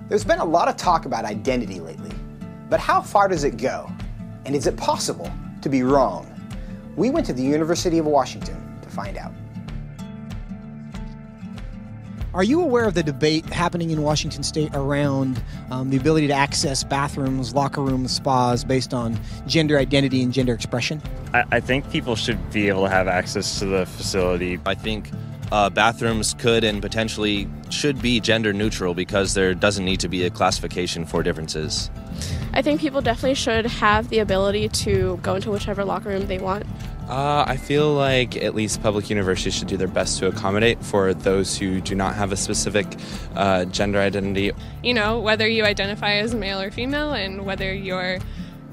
There's been a lot of talk about identity lately, but how far does it go? And is it possible to be wrong? We went to the University of Washington to find out. Are you aware of the debate happening in Washington State around the ability to access bathrooms, locker rooms, spas based on gender identity and gender expression? I think people should be able to have access to the facility. I think bathrooms could and potentially should be gender neutral because there doesn't need to be a classification for differences. I think people definitely should have the ability to go into whichever locker room they want. I feel like at least public universities should do their best to accommodate for those who do not have a specific gender identity. You know, whether you identify as male or female and whether your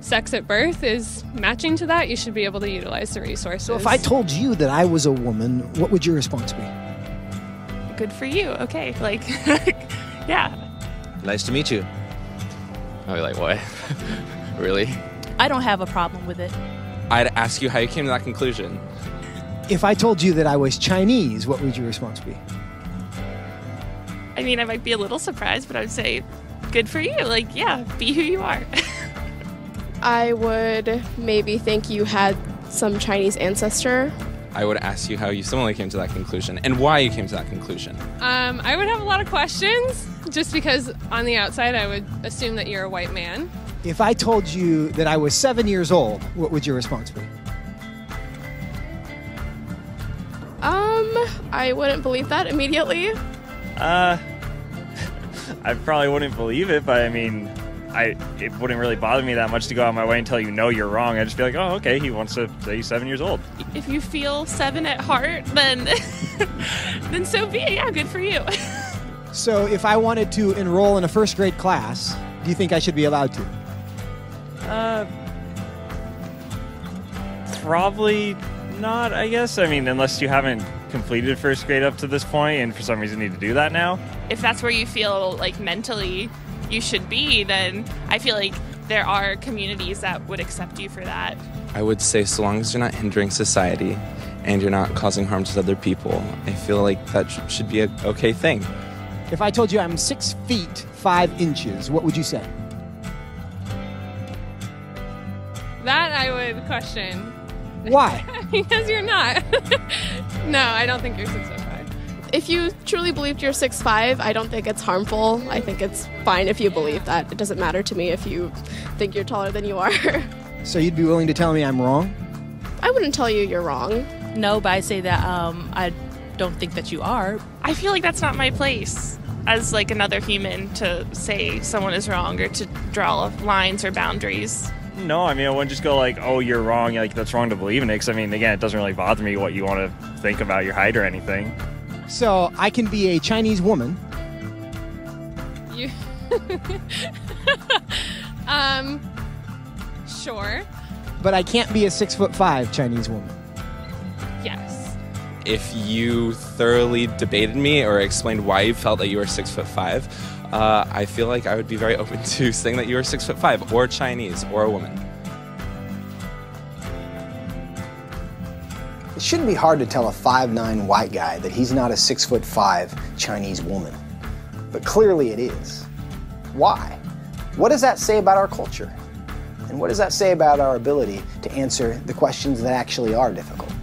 sex at birth is matching to that, you should be able to utilize the resources. So if I told you that I was a woman, what would your response be? Good for you. Okay, like, yeah. Nice to meet you. I'd be like, what? Really? I don't have a problem with it. I'd ask you how you came to that conclusion. If I told you that I was Chinese, what would your response be? I mean, I might be a little surprised, but I would say, good for you. Like, yeah, be who you are. I would maybe think you had some Chinese ancestor. I would ask you how you similarly came to that conclusion and why you came to that conclusion. I would have a lot of questions, just because on the outside I would assume that you're a white man. If I told you that I was 7 years old, what would your response be? I wouldn't believe that immediately. I probably wouldn't believe it, but I mean, it wouldn't really bother me that much to go out of my way and tell you, no, you're wrong. I'd just be like, oh, okay, he wants to say he's 7 years old. If you feel 7 at heart, then then so be it. Yeah, good for you. So if I wanted to enroll in a first grade class, do you think I should be allowed to? Probably not, I guess. I mean, unless you haven't completed first grade up to this point and for some reason need to do that now. If that's where you feel like mentally you should be, then I feel like there are communities that would accept you for that. I would say so long as you're not hindering society and you're not causing harm to other people, I feel like that should be an okay thing. If I told you I'm 6 feet 5 inches, what would you say? That I would question. Why? Because you're not. No, I don't think you're 6'5". If you truly believed you're 6'5", I don't think it's harmful. I think it's fine if you believe that. It doesn't matter to me if you think you're taller than you are. So you'd be willing to tell me I'm wrong? I wouldn't tell you you're wrong. No, but I say that I don't think that you are. I feel like that's not my place as like another human to say someone is wrong or to draw lines or boundaries. No, I mean, I wouldn't just go like, oh, you're wrong, like that's wrong to believe in it, because I mean, again, it doesn't really bother me what you want to think about your height or anything. So I can be a Chinese woman. You sure. But I can't be a 6'5" Chinese woman. Yes. If you thoroughly debated me or explained why you felt that you were 6'5", I feel like I would be very open to saying that you were 6'5", or Chinese, or a woman. It shouldn't be hard to tell a 5'9" white guy that he's not a 6'5" Chinese woman. But clearly it is. Why? What does that say about our culture? And what does that say about our ability to answer the questions that actually are difficult?